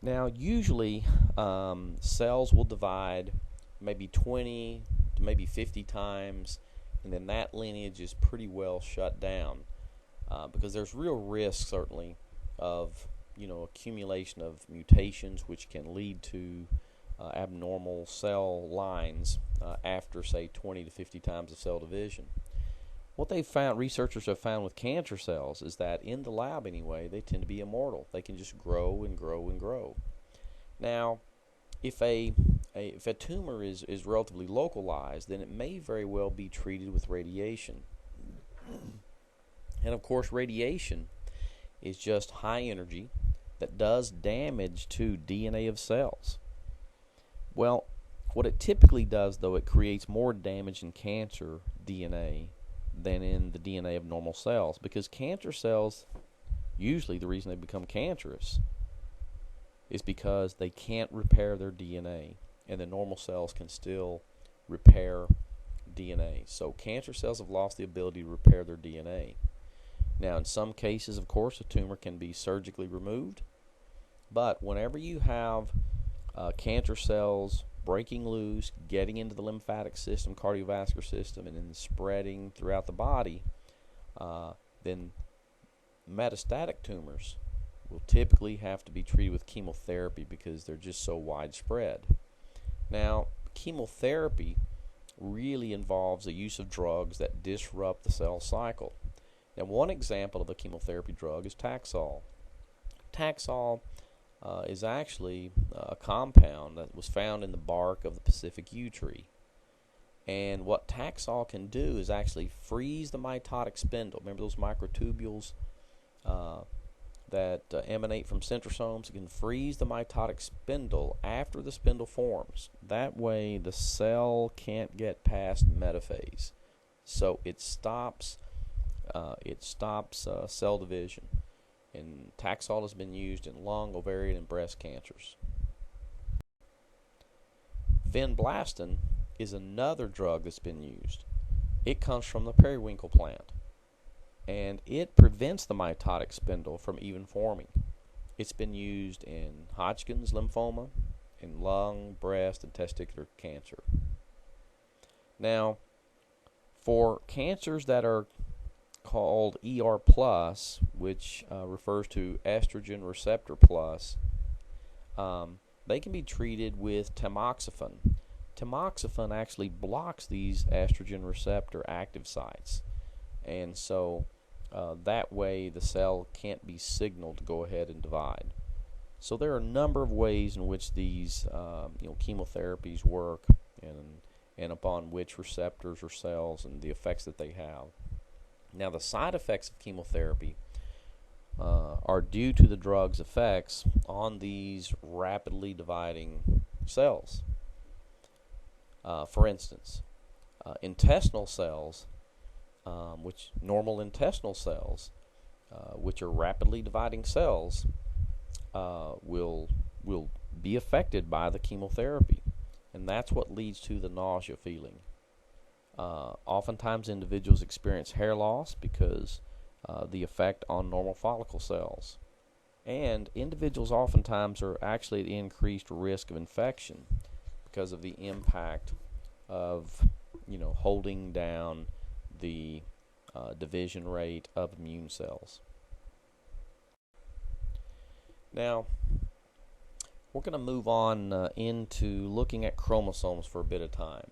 Now, usually cells will divide maybe 20 to maybe 50 times, and then that lineage is pretty well shut down because there's real risk, certainly, of accumulation of mutations which can lead to abnormal cell lines after, say, 20 to 50 times of cell division. What they've found, researchers have found with cancer cells, is that in the lab anyway, they tend to be immortal. They can just grow and grow and grow. Now, if a tumor is relatively localized, then it may very well be treated with radiation. And of course, radiation is just high energy that does damage to DNA of cells. Well, what it typically does, though, it creates more damage in cancer DNA than in the DNA of normal cells, because cancer cells, usually the reason they become cancerous is because they can't repair their DNA, and the normal cells can still repair DNA. So cancer cells have lost the ability to repair their DNA. Now, in some cases, of course, a tumor can be surgically removed, but whenever you have cancer cells breaking loose, getting into the lymphatic system, cardiovascular system, and then spreading throughout the body, then metastatic tumors will typically have to be treated with chemotherapy because they're just so widespread. Now, chemotherapy really involves the use of drugs that disrupt the cell cycle. Now, one example of a chemotherapy drug is Taxol. Taxol is actually a compound that was found in the bark of the Pacific yew tree. And what Taxol can do is actually freeze the mitotic spindle. Remember those microtubules that emanate from centrosomes? It can freeze the mitotic spindle after the spindle forms. That way the cell can't get past metaphase. So it stops cell division. And Taxol has been used in lung, ovarian, and breast cancers. Vinblastine is another drug that's been used. It comes from the periwinkle plant, and it prevents the mitotic spindle from even forming. It's been used in Hodgkin's lymphoma, in lung, breast, and testicular cancer. Now, for cancers that are called ER+, which refers to estrogen receptor plus, they can be treated with tamoxifen. Tamoxifen actually blocks these estrogen receptor active sites, and so that way the cell can't be signaled to go ahead and divide. So there are a number of ways in which these chemotherapies work, and upon which receptors or cells and the effects that they have. Now, the side effects of chemotherapy are due to the drug's effects on these rapidly dividing cells. For instance, intestinal cells, normal intestinal cells, which are rapidly dividing cells, will be affected by the chemotherapy, and that's what leads to the nausea feeling. Oftentimes individuals experience hair loss because the effect on normal follicle cells. And individuals oftentimes are actually at increased risk of infection because of the impact of holding down the division rate of immune cells. Now, we're going to move on into looking at chromosomes for a bit of time.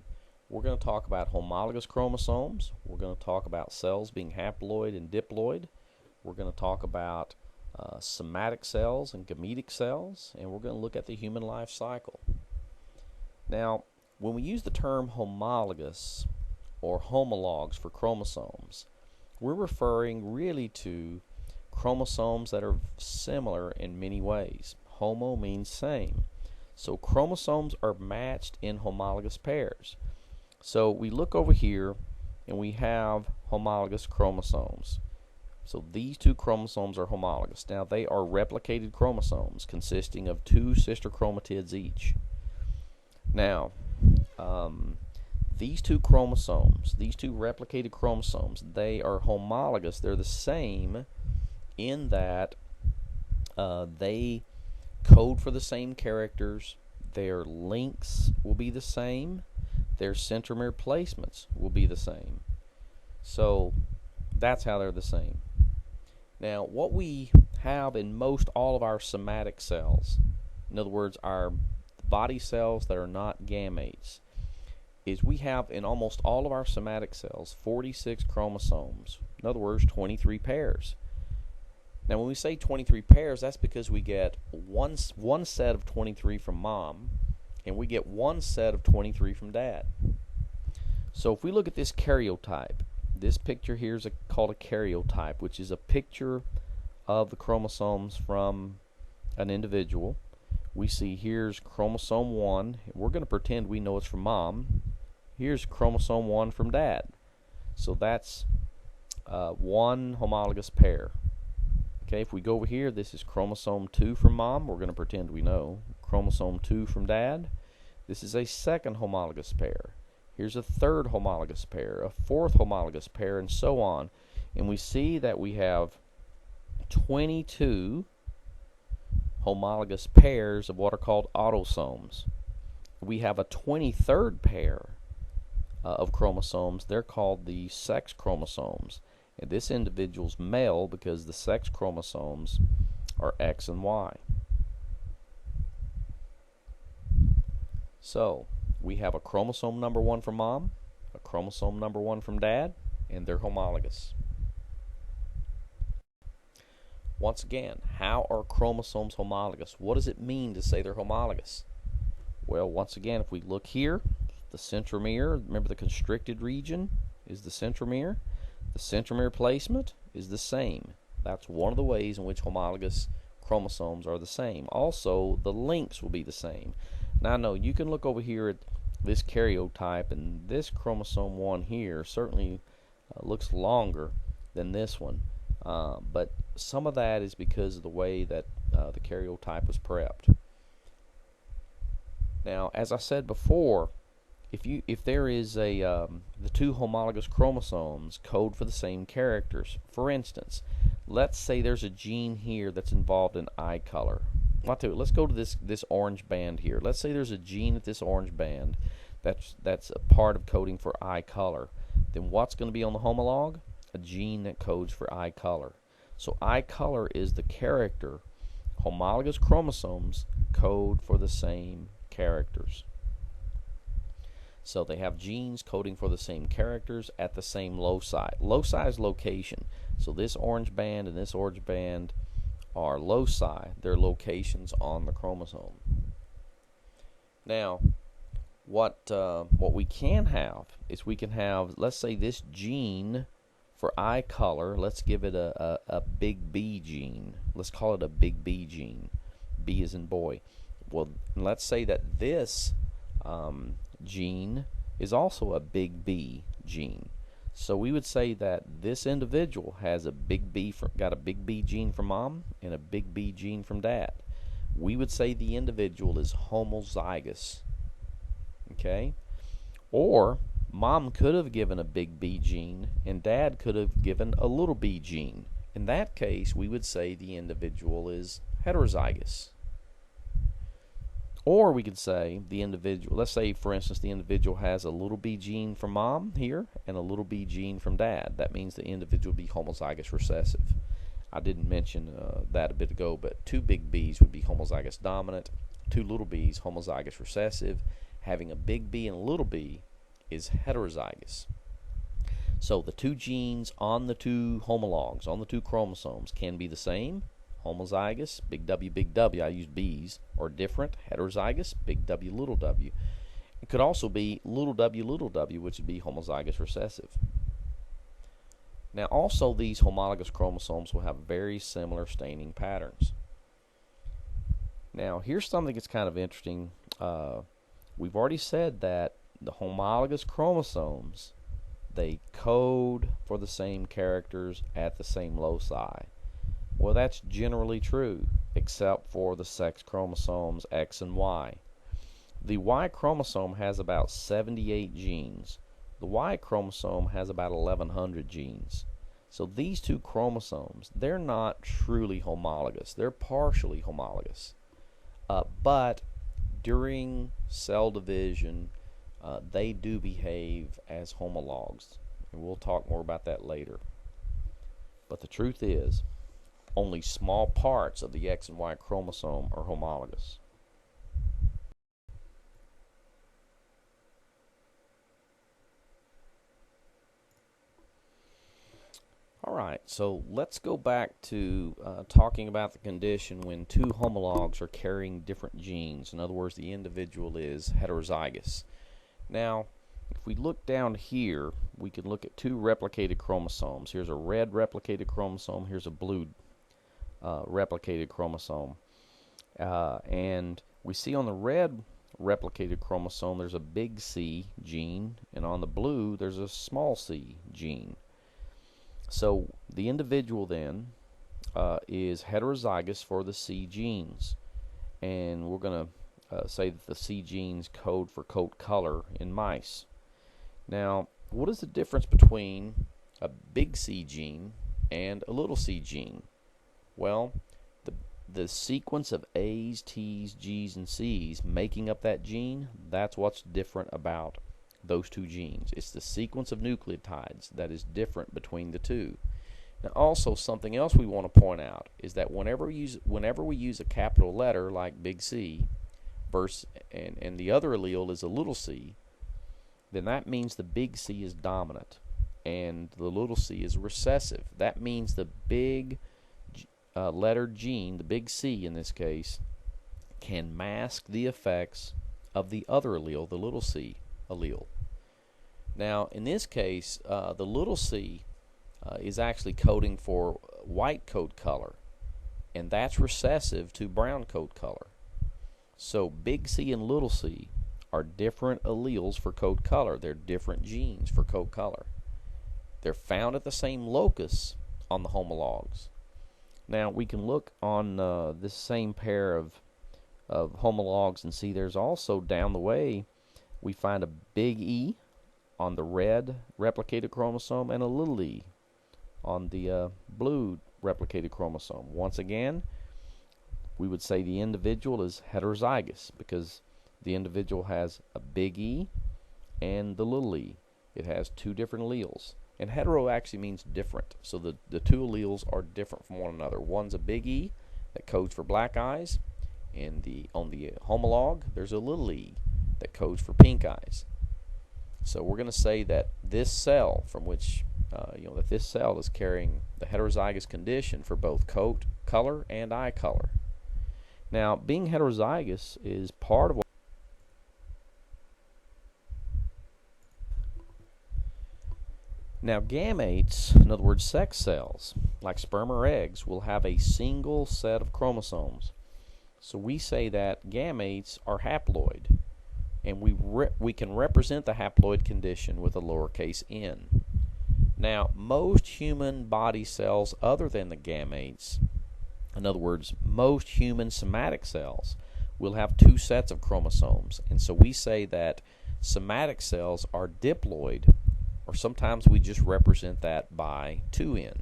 We're going to talk about homologous chromosomes. We're going to talk about cells being haploid and diploid. We're going to talk about somatic cells and gametic cells, and we're going to look at the human life cycle. Now, when we use the term homologous or homologs for chromosomes, we're referring really to chromosomes that are similar in many ways. Homo means same. So chromosomes are matched in homologous pairs. So we look over here and we have homologous chromosomes. So these two chromosomes are homologous. Now they are replicated chromosomes consisting of two sister chromatids each. Now, these two chromosomes, these two replicated chromosomes, they are homologous. They're the same in that they code for the same characters, their links will be the same, their centromere placements will be the same. So that's how they're the same. Now, what we have in most all of our somatic cells, in other words, our body cells that are not gametes, is we have in almost all of our somatic cells 46 chromosomes. In other words, 23 pairs. Now, when we say 23 pairs, that's because we get one set of 23 from mom, and we get one set of 23 from dad. So if we look at this karyotype, this picture here is called a karyotype, which is a picture of the chromosomes from an individual. We see here's chromosome 1. We're going to pretend we know it's from mom. Here's chromosome 1 from dad. So that's one homologous pair. Okay, if we go over here, this is chromosome 2 from mom. We're going to pretend we know. Chromosome 2 from dad. This is a second homologous pair. Here's a third homologous pair, a fourth homologous pair, and so on. And we see that we have 22 homologous pairs of what are called autosomes. We have a 23rd pair of chromosomes. They're called the sex chromosomes. And this individual's male because the sex chromosomes are X and Y. So we have a chromosome number 1 from mom, a chromosome number 1 from dad, and they're homologous. Once again, how are chromosomes homologous? What does it mean to say they're homologous? Well, once again, if we look here, the centromere, remember the constricted region is the centromere. The centromere placement is the same. That's one of the ways in which homologous chromosomes are the same. Also, the links will be the same. Now, I know you can look over here at this karyotype, and this chromosome 1 here certainly looks longer than this one. But some of that is because of the way that the karyotype was prepped. Now, as I said before, if there is the two homologous chromosomes code for the same characters. For instance, let's say there's a gene here that's involved in eye color. I'll tell you, let's go to this orange band here. Let's say there's a gene at this orange band that's a part of coding for eye color. Then what's going to be on the homolog? A gene that codes for eye color. So eye color is the character. Homologous chromosomes code for the same characters. So they have genes coding for the same characters at the same loci. Loci is location. So this orange band and this orange band are loci. They're locations on the chromosome. Now, what we can have is we can have, let's say this gene for eye color, let's give it a big B gene. Let's call it a big B gene. B as in boy. Well, let's say that this gene is also a big B gene. So we would say that this individual has a big B got a big B gene from mom and a big B gene from dad. We would say the individual is homozygous. Okay? Or mom could have given a big B gene and dad could have given a little b gene. In that case, we would say the individual is heterozygous. Or we could say the individual, let's say for instance the individual has a little b gene from mom here and a little b gene from dad. That means the individual would be homozygous recessive. I didn't mention that a bit ago, but two big B's would be homozygous dominant, two little b's homozygous recessive. Having a big B and a little b is heterozygous. So the two genes on the two homologs, on the two chromosomes, can be the same, homozygous, big W, I use B's, or different, heterozygous, big W, little w. It could also be little w, which would be homozygous recessive. Now also these homologous chromosomes will have very similar staining patterns. Now here's something that's kind of interesting. We've already said that the homologous chromosomes, they code for the same characters at the same loci. Well, that's generally true, except for the sex chromosomes X and Y. The Y chromosome has about 78 genes. The Y chromosome has about 1,100 genes. So these two chromosomes, they're not truly homologous. They're partially homologous. But during cell division, they do behave as homologs, and we'll talk more about that later. But the truth is, only small parts of the X and Y chromosome are homologous. Alright, so let's go back to talking about the condition when two homologs are carrying different genes. In other words, the individual is heterozygous. Now, if we look down here, we can look at two replicated chromosomes. Here's a red replicated chromosome, here's a blue replicated chromosome. And we see on the red replicated chromosome there's a big C gene, and on the blue there's a small c gene. So the individual then is heterozygous for the C genes, and we're going to say that the C genes code for coat color in mice. Now, what is the difference between a big C gene and a little c gene? Well, the sequence of A's, T's, G's, and C's making up that gene, that's what's different about those two genes. It's the sequence of nucleotides that is different between the two. Now, also something else we want to point out is that whenever we use a capital letter like big C and the other allele is a little c, then that means the big C is dominant and the little c is recessive. That means the big letter gene, the big C in this case, can mask the effects of the other allele, the little c allele. Now, in this case, the little c is actually coding for white coat color, and that's recessive to brown coat color. So big C and little c are different alleles for coat color. They're different genes for coat color. They're found at the same locus on the homologs. Now, we can look on this same pair of homologs and see there's also down the way we find a big E on the red replicated chromosome and a little e on the blue replicated chromosome. Once again, we would say the individual is heterozygous because the individual has a big E and the little e. It has two different alleles. And hetero actually means different. So the two alleles are different from one another. One's a big E that codes for black eyes, and on the homolog there's a little e that codes for pink eyes. So we're going to say that this cell from which that this cell is carrying the heterozygous condition for both coat color and eye color. Now, being heterozygous is part of what Now, gametes, in other words sex cells, like sperm or eggs, will have a single set of chromosomes. So we say that gametes are haploid, and we can represent the haploid condition with a lowercase n. Now, most human body cells other than the gametes, in other words, most human somatic cells, will have two sets of chromosomes. And so we say that somatic cells are diploid, or sometimes we just represent that by 2n.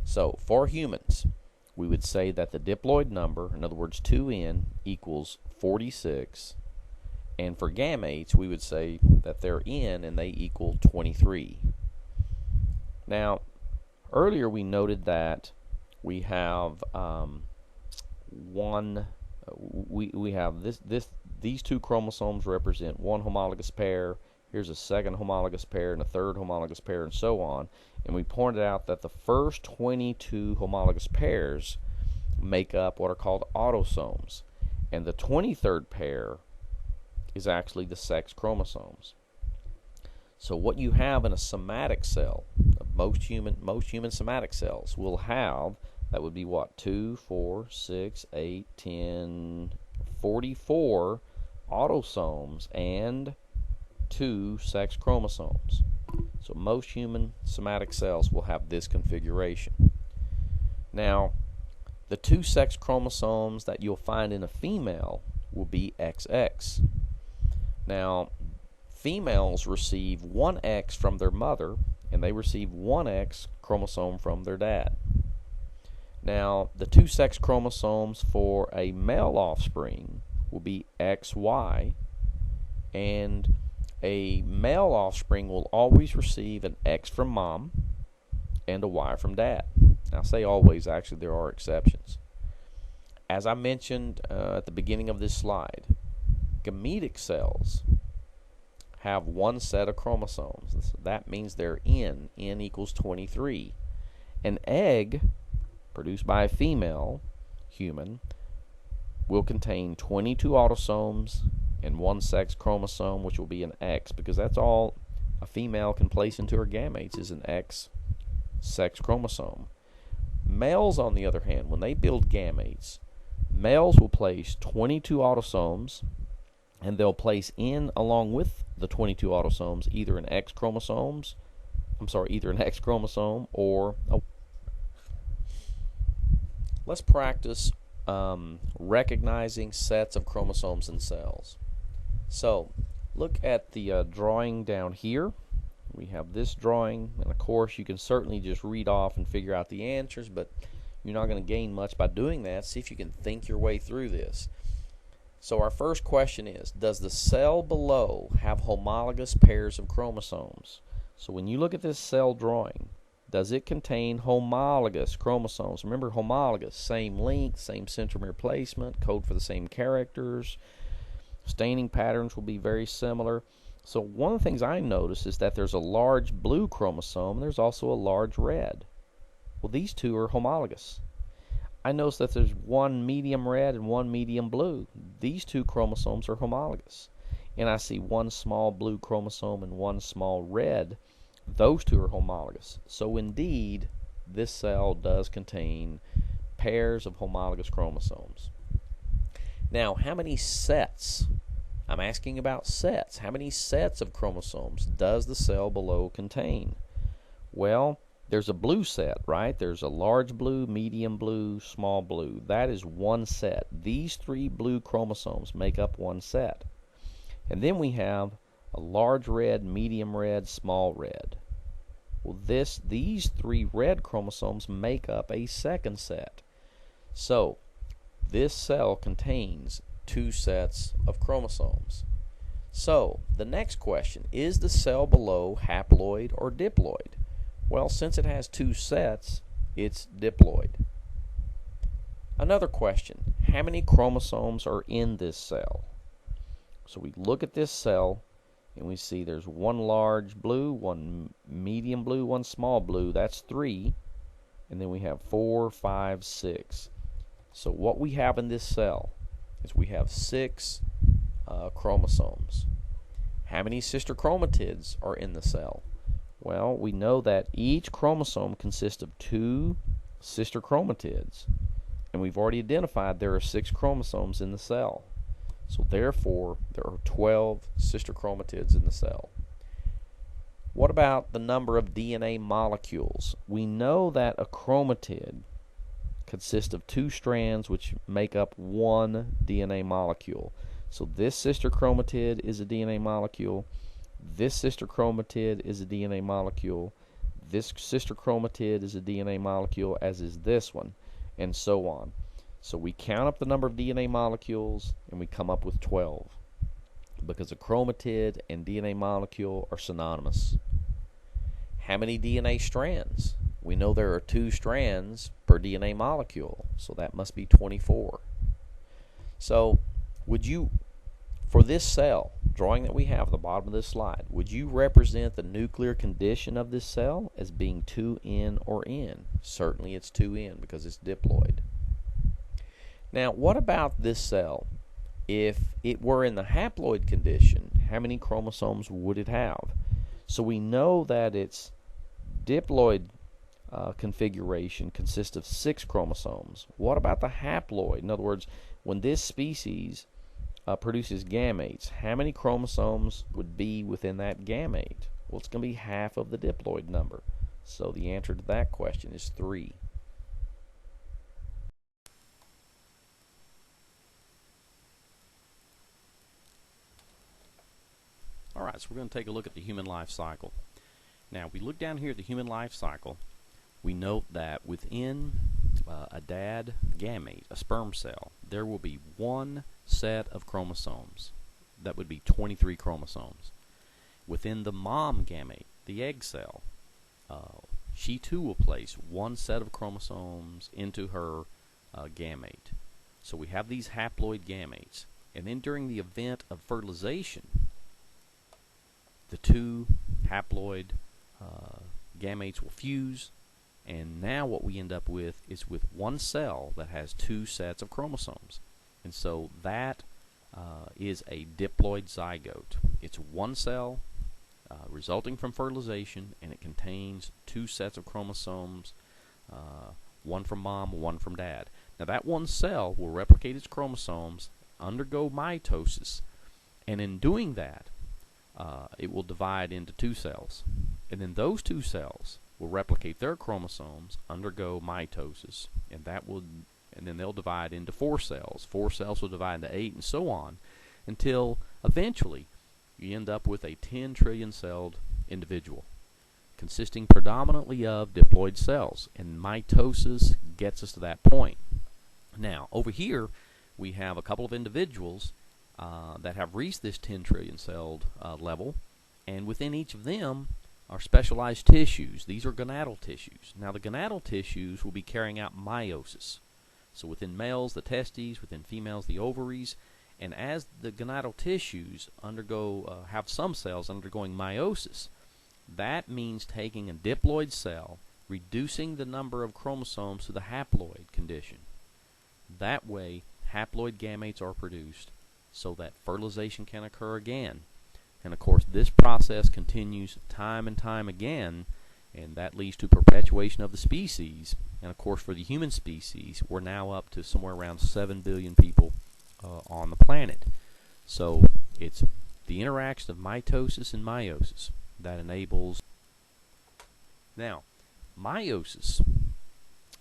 So for humans, we would say that the diploid number, in other words 2n, equals 46. And for gametes, we would say that they're n and they equal 23. Now, earlier we noted that we have these two chromosomes represent one homologous pair. Here's a second homologous pair and a third homologous pair, and so on. And we pointed out that the first 22 homologous pairs make up what are called autosomes, and the 23rd pair is actually the sex chromosomes. So what you have in a somatic cell, most human somatic cells will have, that would be what, 2, 4, 6, 8, 10, 44 autosomes and 2 sex chromosomes. So most human somatic cells will have this configuration. Now, the 2 sex chromosomes that you'll find in a female will be XX. Now, females receive one X from their mother, and they receive one X chromosome from their dad. Now, the two sex chromosomes for a male offspring will be XY, and a male offspring will always receive an X from mom and a Y from dad. Now, I say always, actually, there are exceptions. As I mentioned at the beginning of this slide, gametic cells have one set of chromosomes. That means they're N equals 23. An egg produced by a female human will contain 22 autosomes and one sex chromosome, which will be an X, because that's all a female can place into her gametes is an X sex chromosome. Males, on the other hand, when they build gametes, males will place 22 autosomes, and they'll place in along with the 22 autosomes either an X chromosome or a. Let's practice recognizing sets of chromosomes in cells. So, look at the drawing down here. We have this drawing, and of course you can certainly just read off and figure out the answers, but you're not going to gain much by doing that. See if you can think your way through this. So our first question is, does the cell below have homologous pairs of chromosomes? So when you look at this cell drawing, does it contain homologous chromosomes? Remember, homologous, same length, same centromere placement, code for the same characters. Staining patterns will be very similar. So one of the things I notice is that there's a large blue chromosome and there's also a large red. Well, these two are homologous. I notice that there's one medium red and one medium blue. These two chromosomes are homologous. And I see one small blue chromosome and one small red. Those two are homologous. So indeed, this cell does contain pairs of homologous chromosomes. Now, how many sets? I'm asking about sets. How many sets of chromosomes does the cell below contain? Well, there's a blue set, right? There's a large blue, medium blue, small blue. That is one set. These three blue chromosomes make up one set. And then we have a large red, medium red, small red. Well, these three red chromosomes make up a second set. So, this cell contains two sets of chromosomes. So, the next question, is the cell below haploid or diploid? Well, since it has two sets, it's diploid. Another question, how many chromosomes are in this cell? So we look at this cell and we see there's one large blue, one medium blue, one small blue. That's 3. And then we have 4, 5, 6. So what we have in this cell is we have 6 chromosomes. How many sister chromatids are in the cell? Well, we know that each chromosome consists of 2 sister chromatids. And we've already identified there are 6 chromosomes in the cell. So therefore, there are 12 sister chromatids in the cell. What about the number of DNA molecules? We know that a chromatid consists of 2 strands which make up one DNA molecule. So this sister chromatid is a DNA molecule. This sister chromatid is a DNA molecule. This sister chromatid is a DNA molecule, as is this one, and so on. So we count up the number of DNA molecules and we come up with 12, because a chromatid and DNA molecule are synonymous. How many DNA strands? We know there are 2 strands per DNA molecule, so that must be 24. So for this cell, drawing that we have at the bottom of this slide, would you represent the nuclear condition of this cell as being 2N or N? Certainly it's 2N because it's diploid. Now, what about this cell? If it were in the haploid condition, how many chromosomes would it have? So we know that its diploid configuration consists of 6 chromosomes. What about the haploid? In other words, when this species produces gametes, how many chromosomes would be within that gamete? Well, it's going to be half of the diploid number. So the answer to that question is 3. Alright, so we're going to take a look at the human life cycle. Now, we look down here at the human life cycle. We note that within a dad gamete, a sperm cell, there will be one set of chromosomes. That would be 23 chromosomes. Within the mom gamete, the egg cell, she too will place one set of chromosomes into her gamete. So we have these haploid gametes. And then during the event of fertilization, the two haploid gametes will fuse, and now what we end up with is with one cell that has two sets of chromosomes. And so that is a diploid zygote. It's one cell resulting from fertilization, and it contains two sets of chromosomes, one from mom, one from dad. Now that one cell will replicate its chromosomes, undergo mitosis, and in doing that, it will divide into two cells. And then those two cells will replicate their chromosomes, undergo mitosis, and then they'll divide into 4 cells. 4 cells will divide into 8, and so on, until eventually you end up with a 10 trillion celled individual, consisting predominantly of diploid cells, and mitosis gets us to that point. Now, over here, we have a couple of individuals that have reached this 10 trillion celled level, and within each of them are specialized tissues. These are gonadal tissues. Now, the gonadal tissues will be carrying out meiosis. So within males, the testes; within females, the ovaries. And as the gonadal tissues have some cells undergoing meiosis, that means taking a diploid cell, reducing the number of chromosomes to the haploid condition. That way, haploid gametes are produced so that fertilization can occur again. And of course, this process continues time and time again, and that leads to perpetuation of the species. And of course, for the human species, we're now up to somewhere around 7 billion people on the planet. So it's the interaction of mitosis and meiosis that enables. Now, meiosis,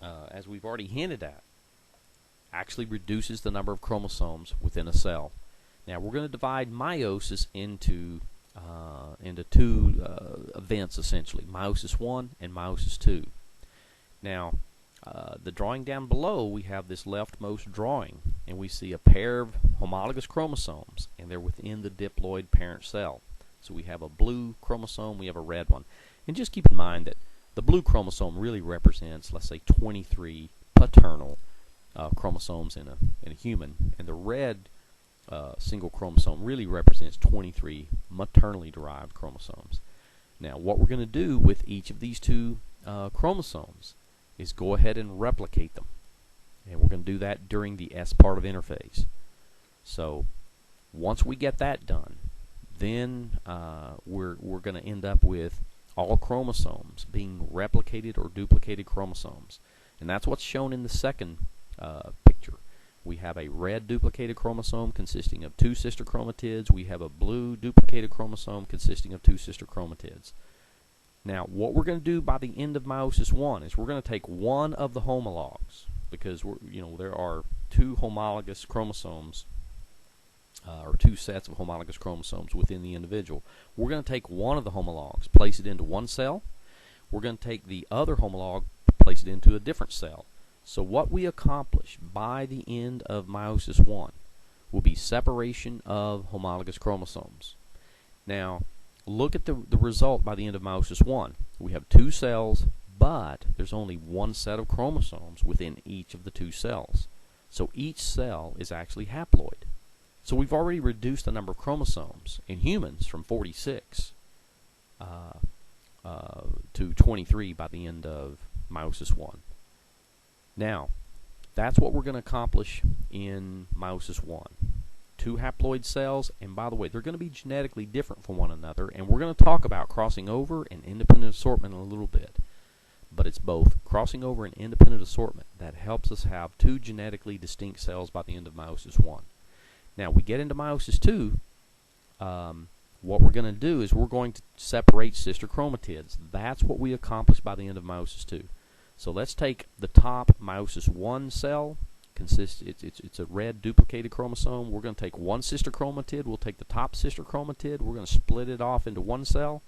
as we've already hinted at, actually reduces the number of chromosomes within a cell. Now, we're going to divide meiosis into two events, essentially, meiosis 1 and meiosis 2. Now, the drawing down below, we have this leftmost drawing, and we see a pair of homologous chromosomes, and they're within the diploid parent cell. So we have a blue chromosome, we have a red one. And just keep in mind that the blue chromosome really represents, let's say, 23 paternal chromosomes in a human, and the red single chromosome really represents 23 maternally derived chromosomes. Now, what we're going to do with each of these two chromosomes is go ahead and replicate them, and we're going to do that during the S part of interphase. So once we get that done, then we're going to end up with all chromosomes being replicated or duplicated chromosomes, and that's what's shown in the second picture. We have a red duplicated chromosome consisting of 2 sister chromatids. We have a blue duplicated chromosome consisting of 2 sister chromatids. Now, what we're going to do by the end of meiosis 1 is we're going to take one of the homologs, because there are 2 homologous chromosomes, or 2 sets of homologous chromosomes within the individual. We're going to take one of the homologs, place it into one cell. We're going to take the other homolog, place it into a different cell. So what we accomplish by the end of meiosis 1 will be separation of homologous chromosomes. Now, look at the result by the end of meiosis 1. We have 2 cells, but there's only one set of chromosomes within each of the 2 cells. So each cell is actually haploid. So we've already reduced the number of chromosomes in humans from 46 to 23 by the end of meiosis 1. Now, that's what we're going to accomplish in meiosis 1. 2 haploid cells, and by the way, they're going to be genetically different from one another, and we're going to talk about crossing over and independent assortment in a little bit. But it's both crossing over and independent assortment that helps us have 2 genetically distinct cells by the end of meiosis 1. Now, we get into meiosis 2, what we're going to do is we're going to separate sister chromatids. That's what we accomplish by the end of meiosis 2. So let's take the top meiosis 1 cell. It's a red duplicated chromosome. We're going to take one sister chromatid. We'll take the top sister chromatid. We're going to split it off into one cell.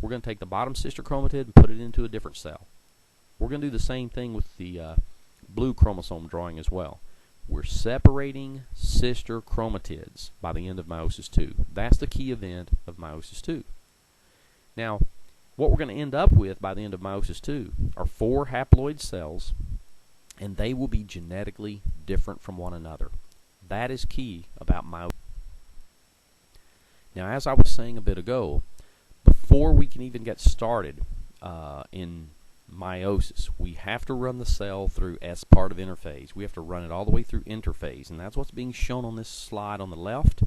We're going to take the bottom sister chromatid and put it into a different cell. We're going to do the same thing with the blue chromosome drawing as well. We're separating sister chromatids by the end of meiosis II. That's the key event of meiosis II. Now, what we're going to end up with by the end of meiosis II are 4 haploid cells, and they will be genetically different from one another. That is key about meiosis. Now, as I was saying a bit ago, before we can even get started in meiosis, we have to run the cell through S part of interphase. We have to run it all the way through interphase, and that's what's being shown on this slide on the left.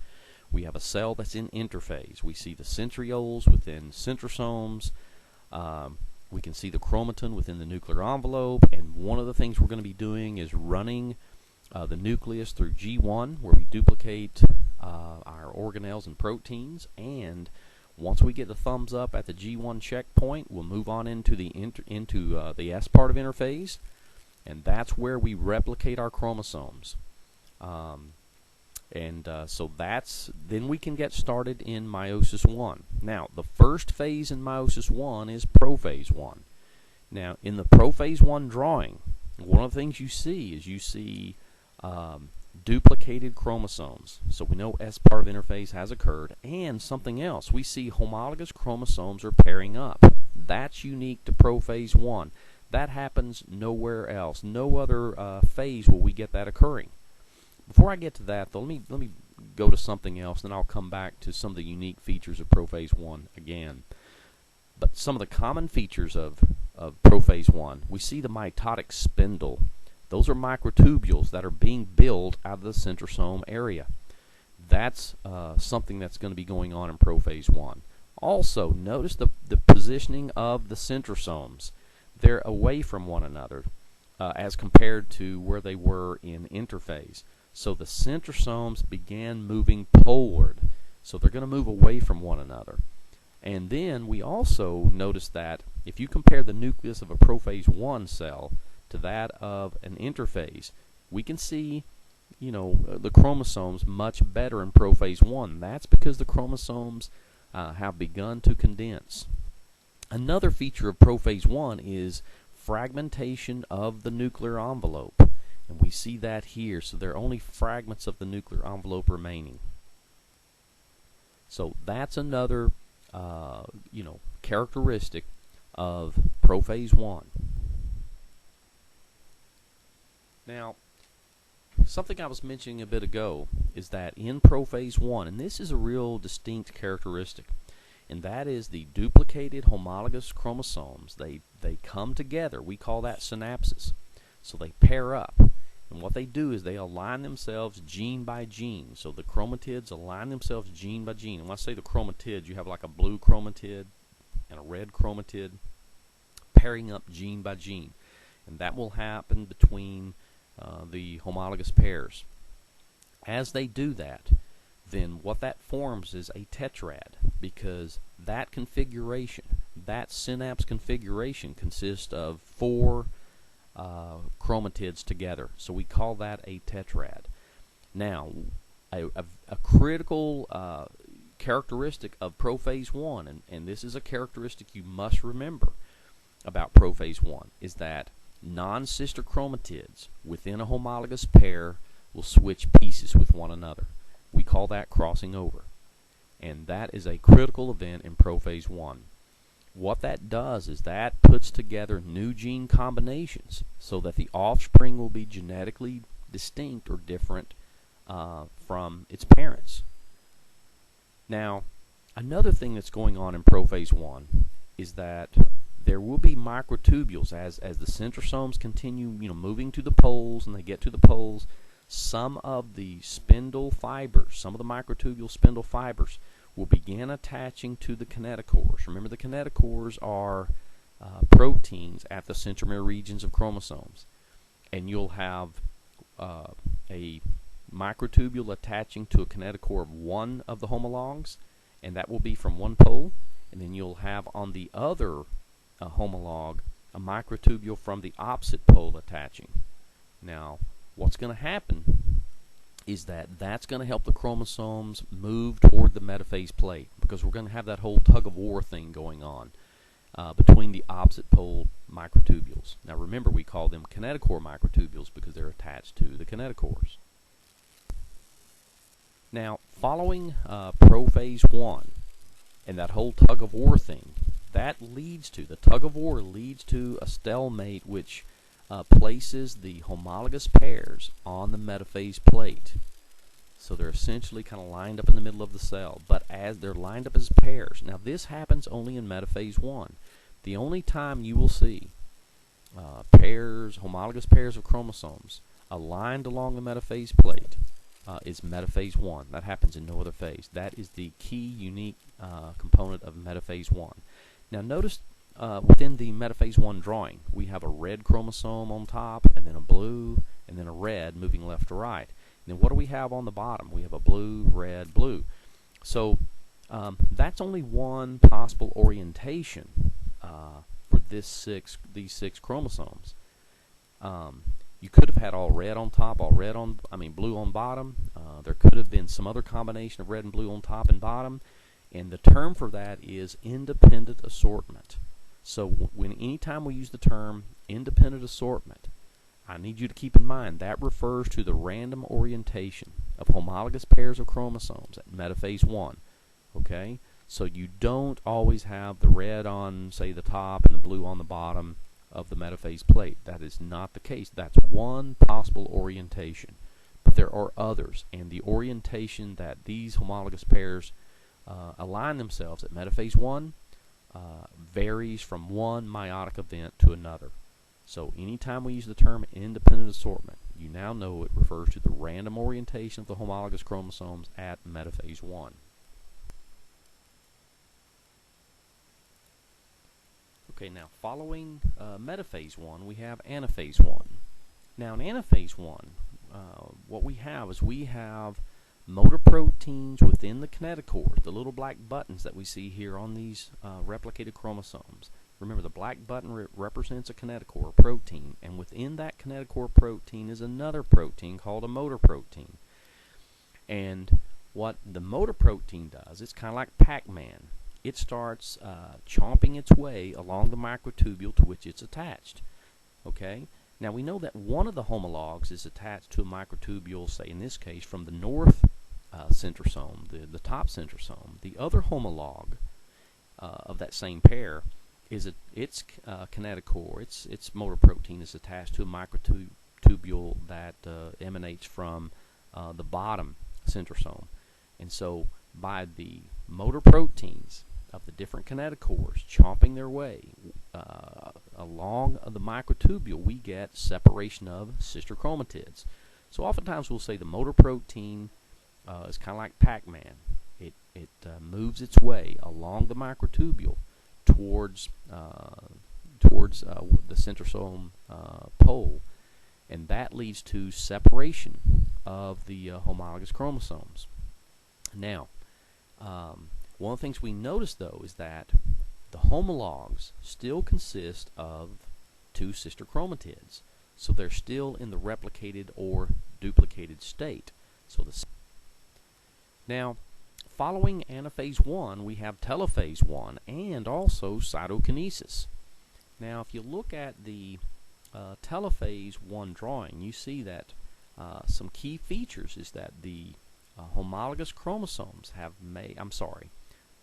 We have a cell that's in interphase. We see the centrioles within centrosomes. We can see the chromatin within the nuclear envelope, and one of the things we're going to be doing is running the nucleus through G1, where we duplicate our organelles and proteins, and once we get the thumbs up at the G1 checkpoint, we'll move on into the S part of interphase, and that's where we replicate our chromosomes. So then we can get started in meiosis I. Now, the first phase in meiosis I is prophase I. Now, in the prophase I drawing, one of the things you see duplicated chromosomes. So we know S part of interphase has occurred, and something else. We see homologous chromosomes are pairing up. That's unique to prophase I. That happens nowhere else. No other phase will we get that occurring. Before I get to that, though, let me go to something else, then I'll come back to some of the unique features of prophase I again. But some of the common features of prophase I, we see the mitotic spindle. Those are microtubules that are being built out of the centrosome area. That's something that's going to be going on in prophase I. Also, notice the positioning of the centrosomes. They're away from one another as compared to where they were in interphase. So the centrosomes began moving poleward. So they're going to move away from one another. And then we also notice that if you compare the nucleus of a prophase I cell to that of an interphase, we can see, the chromosomes much better in prophase I. That's because the chromosomes have begun to condense. Another feature of prophase I is fragmentation of the nuclear envelope, and we see that here. So there are only fragments of the nuclear envelope remaining. So that's another characteristic of prophase I. Now, something I was mentioning a bit ago is that in prophase I, and this is a real distinct characteristic, and that is the duplicated homologous chromosomes. They come together. We call that synapsis. So they pair up. And what they do is they align themselves gene by gene. So the chromatids align themselves gene by gene. And when I say the chromatids, you have like a blue chromatid and a red chromatid pairing up gene by gene. And that will happen between the homologous pairs. As they do that, then what that forms is a tetrad, because that configuration, that synapse configuration, consists of 4 chromatids together. So we call that a tetrad. Now, a critical characteristic of prophase I, and this is a characteristic you must remember about prophase I, is that non-sister chromatids within a homologous pair will switch pieces with one another. We call that crossing over. And that is a critical event in prophase I. What that does is that puts together new gene combinations so that the offspring will be genetically distinct or different from its parents. Now, another thing that's going on in prophase I is that there will be microtubules as the centrosomes continue, moving to the poles, and they get to the poles. Some of the spindle fibers, some of the microtubule spindle fibers, will begin attaching to the kinetochores. Remember, the kinetochores are proteins at the centromere regions of chromosomes, and you'll have a microtubule attaching to a kinetochore of one of the homologs, and that will be from one pole, and then you'll have on the other homolog a microtubule from the opposite pole attaching. Now, what's going to happen is that's going to help the chromosomes move toward the metaphase plate, because we're going to have that whole tug-of-war thing going on. between the opposite pole microtubules. Now remember, we call them kinetochore microtubules because they're attached to the kinetochores. Now, following prophase 1 and that whole tug of war thing, the tug of war leads to a stalemate which places the homologous pairs on the metaphase plate. So they're essentially kind of lined up in the middle of the cell, but as they're lined up as pairs. Now this happens only in metaphase 1. The only time you will see homologous pairs of chromosomes aligned along the metaphase plate is metaphase 1. That happens in no other phase. That is the key unique component of metaphase 1. Now notice within the metaphase 1 drawing, we have a red chromosome on top, and then a blue, and then a red moving left to right. And then what do we have on the bottom? We have a blue, red, blue. So that's only one possible orientation for these six chromosomes. You could have had all red on top, blue on bottom. There could have been some other combination of red and blue on top and bottom, and the term for that is independent assortment. So anytime we use the term independent assortment, I need you to keep in mind that refers to the random orientation of homologous pairs of chromosomes at metaphase 1. Okay? So you don't always have the red on, say, the top and the blue on the bottom of the metaphase plate. That is not the case. That's one possible orientation. But there are others, and the orientation that these homologous pairs align themselves at metaphase 1 varies from one meiotic event to another. So anytime we use the term independent assortment, you now know it refers to the random orientation of the homologous chromosomes at metaphase 1. Okay, now following metaphase 1, we have anaphase 1. Now in anaphase 1, what we have motor proteins within the kinetochores, the little black buttons that we see here on these replicated chromosomes. Remember, the black button represents a kinetochore protein, and within that kinetochore protein is another protein called a motor protein. And what the motor protein does, it's kind of like Pac-Man. It starts chomping its way along the microtubule to which it's attached. Okay? Now we know that one of the homologs is attached to a microtubule, say in this case from the north centrosome, the top centrosome. The other homolog of that same pair is its kinetochore, its motor protein is attached to a microtubule that emanates from the bottom centrosome. And so by the motor proteins of the different kinetochores chomping their way along the microtubule, we get separation of sister chromatids. So oftentimes we'll say the motor protein is kind of like Pac-Man. It moves its way along the microtubule towards the centrosome pole, and that leads to separation of the homologous chromosomes. Now, one of the things we notice, though, is that the homologs still consist of two sister chromatids, so they're still in the replicated or duplicated state. Now, following anaphase 1, we have telophase 1 and also cytokinesis. Now, if you look at the telophase 1 drawing, you see that some key features is that the homologous chromosomes have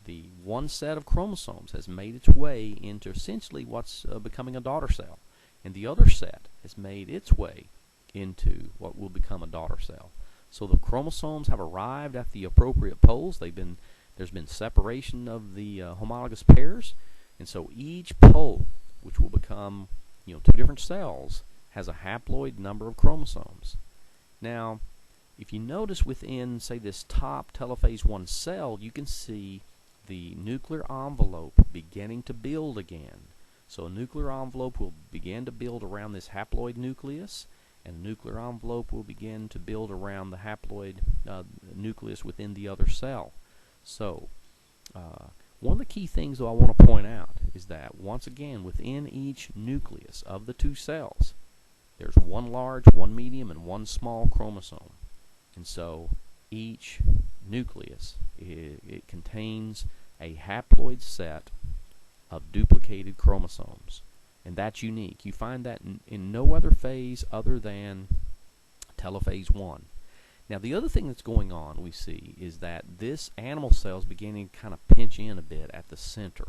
the one set of chromosomes has made its way into essentially what's becoming a daughter cell, and the other set has made its way into what will become a daughter cell. So the chromosomes have arrived at the appropriate poles. There's been separation of the homologous pairs, and so each pole, which will become two different cells, has a haploid number of chromosomes. Now, if you notice within, say, this top telophase 1 cell, you can see the nuclear envelope beginning to build again. So a nuclear envelope will begin to build around this haploid nucleus, and the nuclear envelope will begin to build around the haploid nucleus within the other cell. So one of the key things, though, I want to point out is that, once again, within each nucleus of the two cells, there's one large, one medium, and one small chromosome. And so each nucleus, it contains a haploid set of duplicated chromosomes. And that's unique. You find that in no other phase other than telophase 1. Now, the other thing that's going on, we see, is that this animal cell is beginning to kind of pinch in a bit at the center.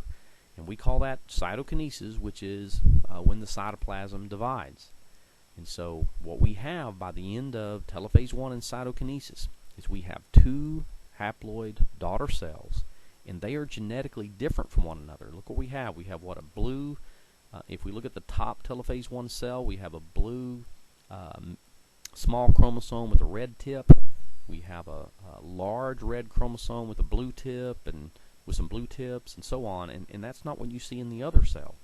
And we call that cytokinesis, which is when the cytoplasm divides. And so what we have by the end of telophase 1 and cytokinesis is we have two haploid daughter cells, and they are genetically different from one another. Look what we have. We have what, a blue, if we look at the top telophase 1 cell, we have a blue small chromosome with a red tip. We have a large red chromosome with a blue tip and with some blue tips and so on, and that's not what you see in the other cell.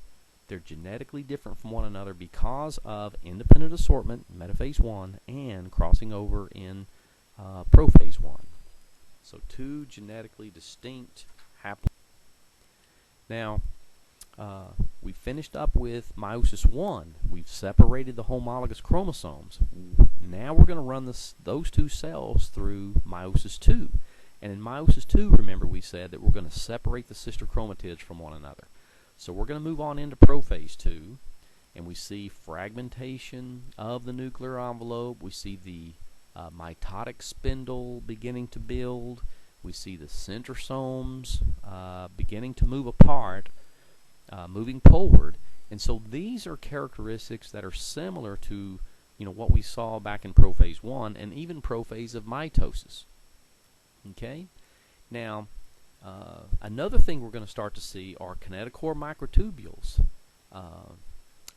They're genetically different from one another because of independent assortment, metaphase 1, and crossing over in prophase 1. So two genetically distinct haploids. Now, we finished up with meiosis 1. We've separated the homologous chromosomes. Now we're going to run those two cells through meiosis 2. And in meiosis 2, remember we said that we're going to separate the sister chromatids from one another. So we're going to move on into prophase 2, and we see fragmentation of the nuclear envelope. We see the mitotic spindle beginning to build. We see the centrosomes beginning to move apart, moving poleward. And so these are characteristics that are similar to what we saw back in prophase 1 and even prophase of mitosis. Okay? Now, another thing we're going to start to see are kinetochore microtubules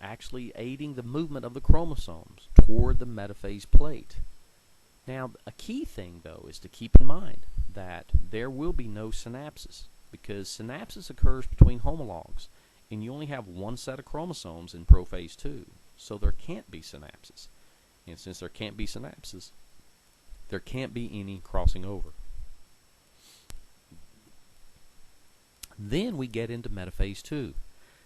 actually aiding the movement of the chromosomes toward the metaphase plate. Now, a key thing, though, is to keep in mind that there will be no synapses, because synapses occurs between homologs, and you only have one set of chromosomes in prophase 2, so there can't be synapses. And since there can't be synapses, there can't be any crossing over. Then we get into metaphase 2,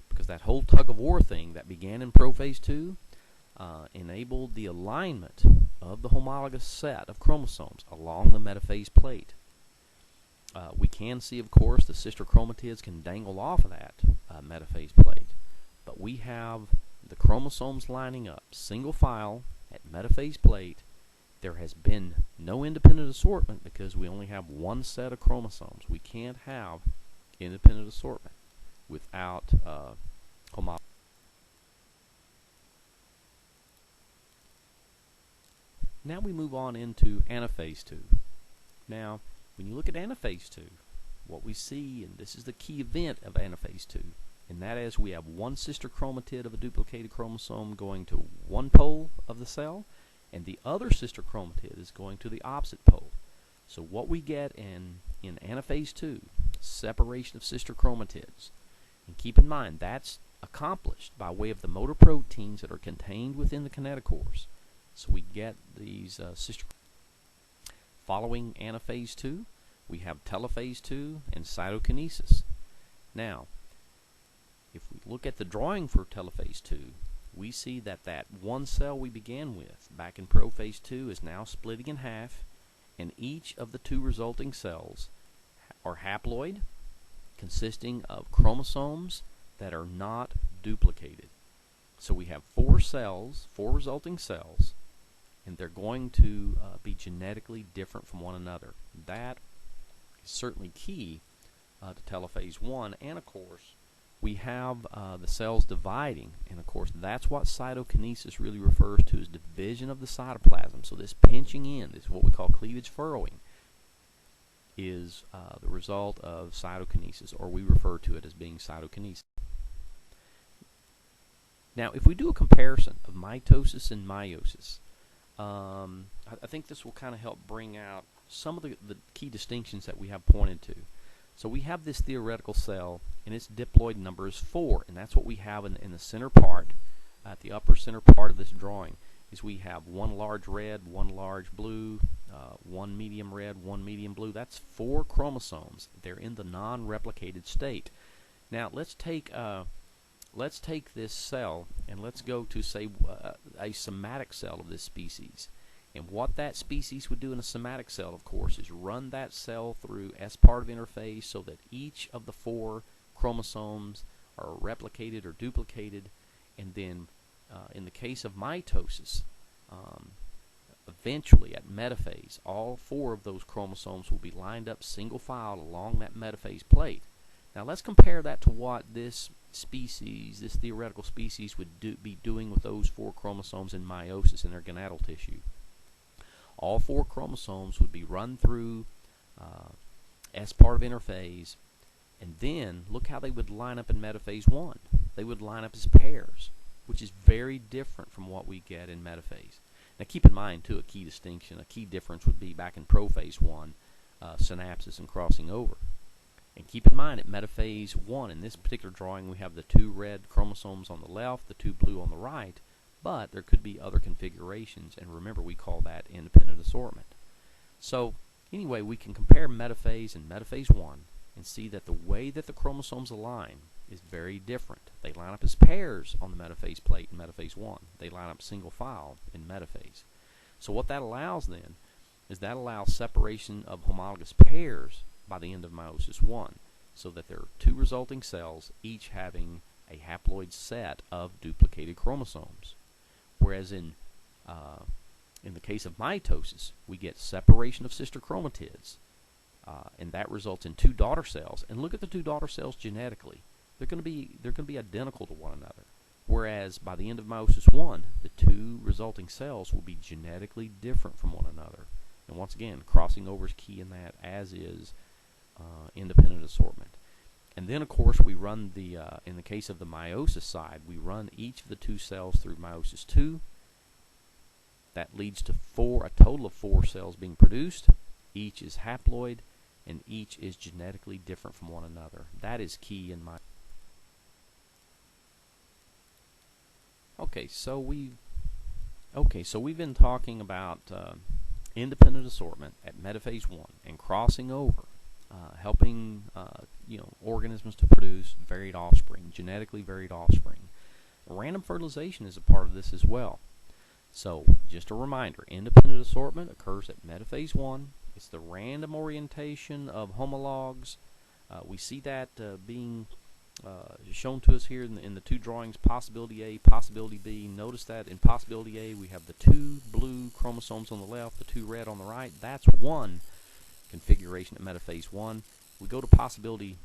because that whole tug-of-war thing that began in prophase 2 enabled the alignment of the homologous set of chromosomes along the metaphase plate. We can see, of course, the sister chromatids can dangle off of that metaphase plate, but we have the chromosomes lining up, single file at metaphase plate. There has been no independent assortment because we only have one set of chromosomes. We can't have independent assortment without homologous. Now we move on into anaphase 2. Now, when you look at anaphase 2, what we see, and this is the key event of anaphase 2, and that is we have one sister chromatid of a duplicated chromosome going to one pole of the cell, and the other sister chromatid is going to the opposite pole. So what we get in anaphase 2, separation of sister chromatids. And keep in mind, that's accomplished by way of the motor proteins that are contained within the kinetochores. So we get these sister. Following anaphase 2, we have telophase 2 and cytokinesis. Now, if we look at the drawing for telophase 2, we see that one cell we began with back in prophase 2 is now splitting in half, and each of the two resulting cells are haploid, consisting of chromosomes that are not duplicated. So we have four resulting cells, and they're going to be genetically different from one another. That is certainly key to telophase 1, and of course we have the cells dividing, and of course that's what cytokinesis really refers to, as division of the cytoplasm. So this pinching in, this is what we call cleavage furrowing, is the result of cytokinesis, or we refer to it as being cytokinesis. Now, if we do a comparison of mitosis and meiosis, I think this will kind of help bring out some of the key distinctions that we have pointed to. So we have this theoretical cell, and its diploid number is 4, and that's what we have in the center part, at the upper center part of this drawing, is we have one large red, one large blue, one medium red, one medium blue. That's 4 chromosomes. They're in the non-replicated state. Now let's take this cell and let's go to, say, a somatic cell of this species. And what that species would do in a somatic cell, of course, is run that cell through S part of interphase so that each of the 4 chromosomes are replicated or duplicated, and then in the case of mitosis, eventually at metaphase, all 4 of those chromosomes will be lined up single-filed along that metaphase plate. Now let's compare that to what this species, this theoretical species, would be doing with those 4 chromosomes in meiosis in their gonadal tissue. All 4 chromosomes would be run through S part of interphase, and then look how they would line up in metaphase 1. They would line up as pairs, which is very different from what we get in metaphase. Now keep in mind too, a key distinction, a key difference would be back in prophase 1, synapses and crossing over. And keep in mind at metaphase 1, in this particular drawing, we have the 2 red chromosomes on the left, the 2 blue on the right, but there could be other configurations, and remember we call that independent assortment. So anyway, we can compare metaphase and metaphase 1 and see that the way that the chromosomes align is very different. They line up as pairs on the metaphase plate in metaphase 1. They line up single file in metaphase. So what that allows then is that allows separation of homologous pairs by the end of meiosis 1, so that there are 2 resulting cells, each having a haploid set of duplicated chromosomes. Whereas in the case of mitosis, we get separation of sister chromatids, and that results in 2 daughter cells. And look at the 2 daughter cells genetically; they're going to be identical to one another. Whereas by the end of meiosis 1, the 2 resulting cells will be genetically different from one another. And once again, crossing over is key in that, as is independent assortment. And then, of course, we run the, in the case of the meiosis side, we run each of the 2 cells through meiosis 2. That leads to a total of 4 cells being produced. Each is haploid, and each is genetically different from one another. That is key in my. Okay, so we've been talking about independent assortment at metaphase 1 and crossing over, helping organisms to produce varied offspring, genetically varied offspring. Random fertilization is a part of this as well. So just a reminder, independent assortment occurs at metaphase 1. It's the random orientation of homologs. We see that being shown to us here in the 2 drawings, possibility A, possibility B. Notice that in possibility A we have the 2 blue chromosomes on the left, the 2 red on the right. That's one configuration at metaphase 1. We go to possibility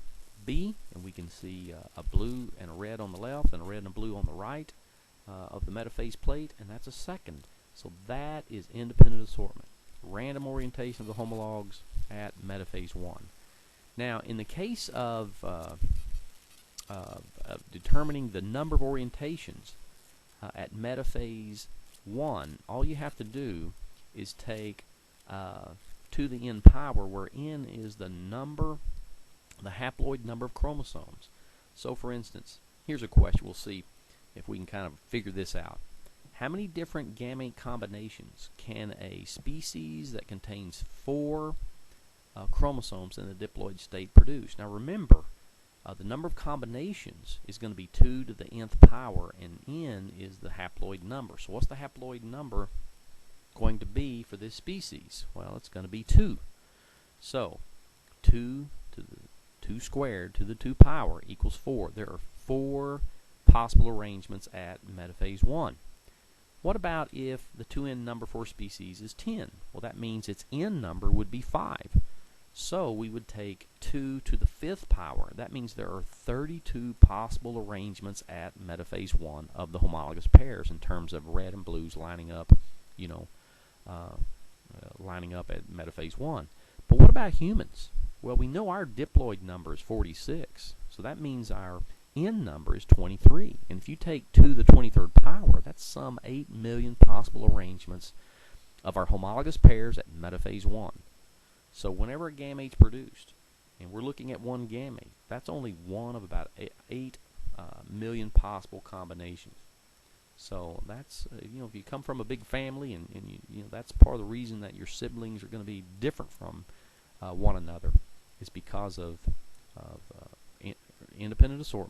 B, and we can see a blue and a red on the left and a red and a blue on the right of the metaphase plate, and that's a second. So that is independent assortment, random orientation of the homologs at metaphase 1. Now, in the case of determining the number of orientations at metaphase 1, all you have to do is take to the n power, where n is the number, the haploid number of chromosomes. So for instance, here's a question. We'll see if we can kind of figure this out. How many different gamete combinations can a species that contains 4 chromosomes in the diploid state produce? Now remember, the number of combinations is going to be 2 to the nth power, and n is the haploid number. So what's the haploid number going to be for this species? Well, it's going to be 2. So 2 to the 2 squared to the 2 power equals 4. There are 4 possible arrangements at metaphase 1. What about if the 2n number for species is 10? Well, that means its n number would be 5. So we would take 2 to the 5th power. That means there are 32 possible arrangements at metaphase 1 of the homologous pairs in terms of red and blues lining up, lining up at metaphase 1. But what about humans? Well, we know our diploid number is 46, so that means our n number is 23. And if you take 2 to the 23rd power, that's some 8 million possible arrangements of our homologous pairs at metaphase 1. So whenever a gamete's produced, and we're looking at one gamete, that's only one of about 8 million possible combinations. So that's, if you come from a big family, and that's part of the reason that your siblings are going to be different from one another, is because of independent assortment.